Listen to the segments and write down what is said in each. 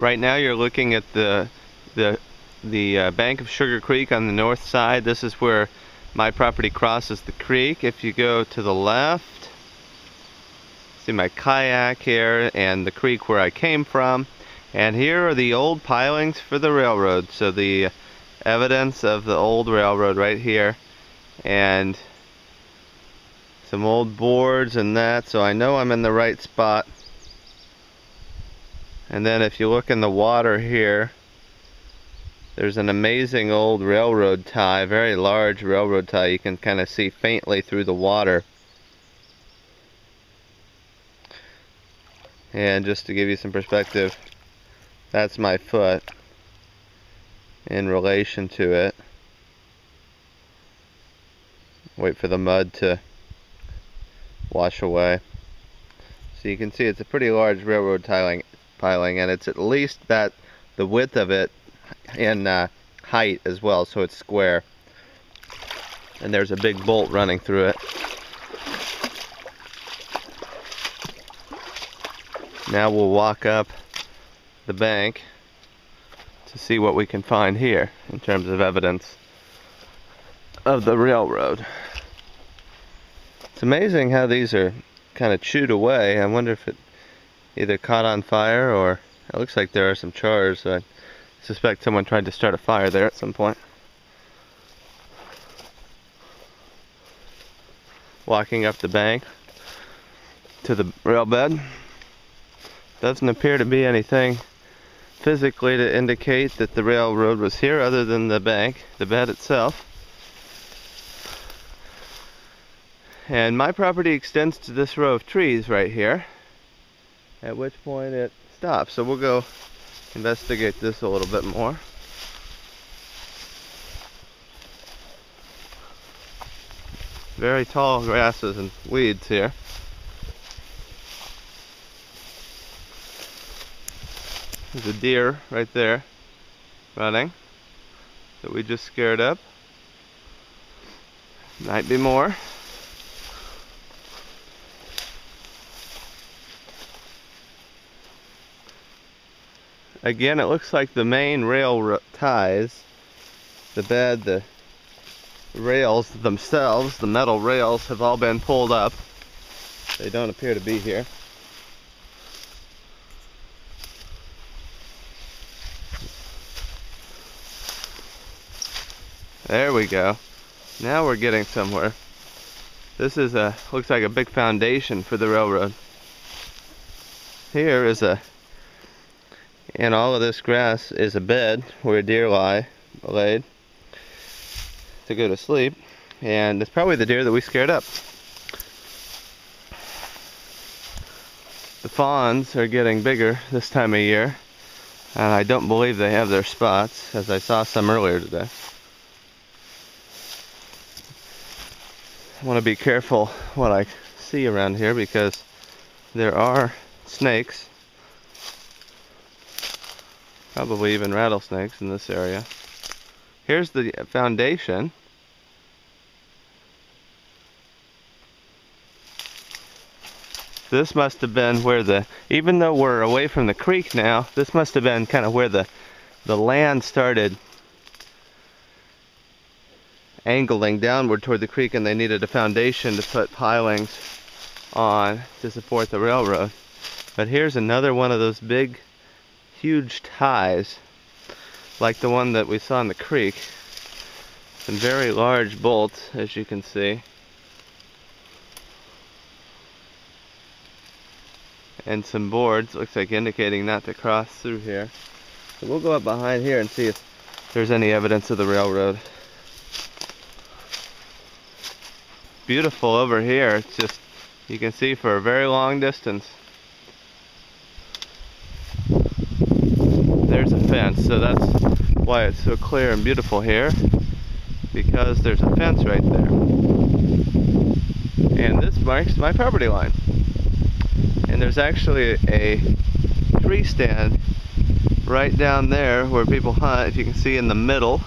Right now you're looking at the bank of Sugar Creek on the north side. This is where my property crosses the creek. If you go to the left, see my kayak here and the creek where I came from. And here are the old pilings for the railroad. So the evidence of the old railroad right here. And some old boards and that. So I know I'm in the right spot. And then if you look in the water here, there's an amazing old railroad tie, very large railroad tie. You can kind of see faintly through the water. And just to give you some perspective, that's my foot in relation to it. Wait for the mud to wash away. So you can see it's a pretty large railroad piling, and it's at least the width of it in height as well, so it's square. And there's a big bolt running through it. Now we'll walk up the bank to see what we can find here in terms of evidence of the railroad. It's amazing how these are kind of chewed away. I wonder if it either caught on fire, or it looks like there are some chars. So I suspect someone tried to start a fire there at some point. Walking up the bank to the rail bed. Doesn't appear to be anything physically to indicate that the railroad was here other than the bank, the bed itself. And my property extends to this row of trees right here, at which point it stops. So we'll go investigate this a little bit more. Very tall grasses and weeds here. There's a deer right there running that we just scared up. Might be more. Again, it looks like the main rail ties, the bed, the rails themselves, the metal rails, have all been pulled up. They don't appear to be here. There we go. Now we're getting somewhere. This is looks like a big foundation for the railroad. Here is and all of this grass is a bed where deer lie laid to go to sleep, and it's probably the deer that we scared up. The fawns are getting bigger this time of year, and I don't believe they have their spots, as I saw some earlier today. I want to be careful what I see around here because there are snakes. Probably even rattlesnakes in this area. Here's the foundation. This must have been where even though we're away from the creek now, this must have been kind of where the land started angling downward toward the creek, and they needed a foundation to put pilings on to support the railroad. But here's another one of those big, huge ties, like the one that we saw in the creek. Some very large bolts, as you can see. And some boards, looks like indicating not to cross through here. So we'll go up behind here and see if there's any evidence of the railroad. Beautiful over here. It's just, you can see for a very long distance. There's a fence, so that's why it's so clear and beautiful here, because there's a fence right there. And this marks my property line. And there's actually a tree stand right down there where people hunt, if you can see in the middle.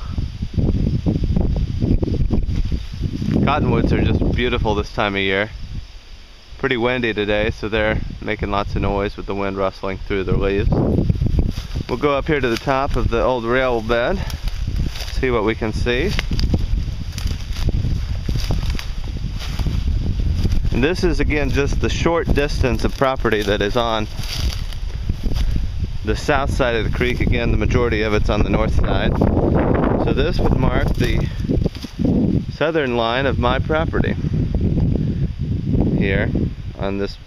Cottonwoods are just beautiful this time of year. Pretty windy today, so they're making lots of noise with the wind rustling through their leaves. We'll go up here to the top of the old rail bed, see what we can see. And this is again just the short distance of property that is on the south side of the creek. Again, the majority of it's on the north side. So this would mark the southern line of my property here on this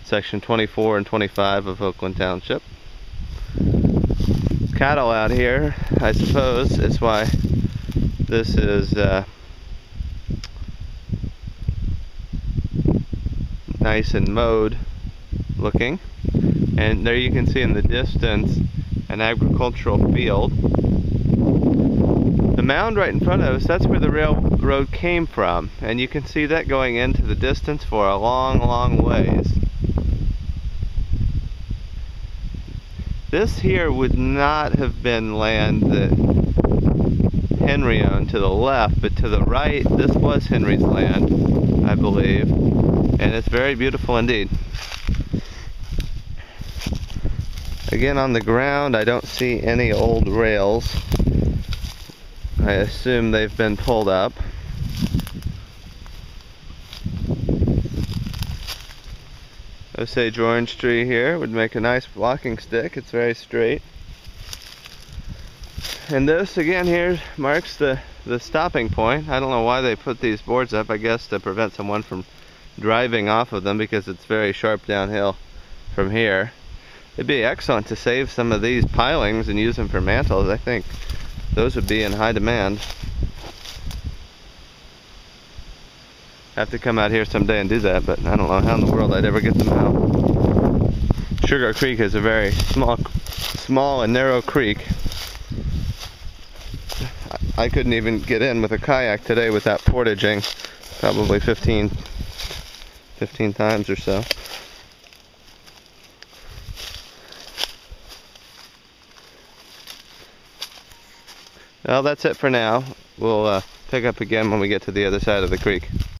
section 24 and 25 of Oakland Township. Cattle out here, I suppose, is why this is nice and mowed looking. And there you can see in the distance an agricultural field. The mound right in front of us, that's where the railroad came from, and you can see that going into the distance for a long ways. This here would not have been land that Henry owned to the left, but to the right, this was Henry's land, I believe, and it's very beautiful indeed. Again, on the ground, I don't see any old rails. I assume they've been pulled up. Osage orange tree here would make a nice walking stick. It's very straight. And this again here marks the stopping point. I don't know why they put these boards up. I guess to prevent someone from driving off of them, because it's very sharp downhill from here. It'd be excellent to save some of these pilings and use them for mantles. I think those would be in high demand. I have to come out here someday and do that, but I don't know how in the world I'd ever get them out. Sugar Creek is a very small and narrow creek. I couldn't even get in with a kayak today without portaging probably 15 times or so. Well, that's it for now. We'll pick up again when we get to the other side of the creek.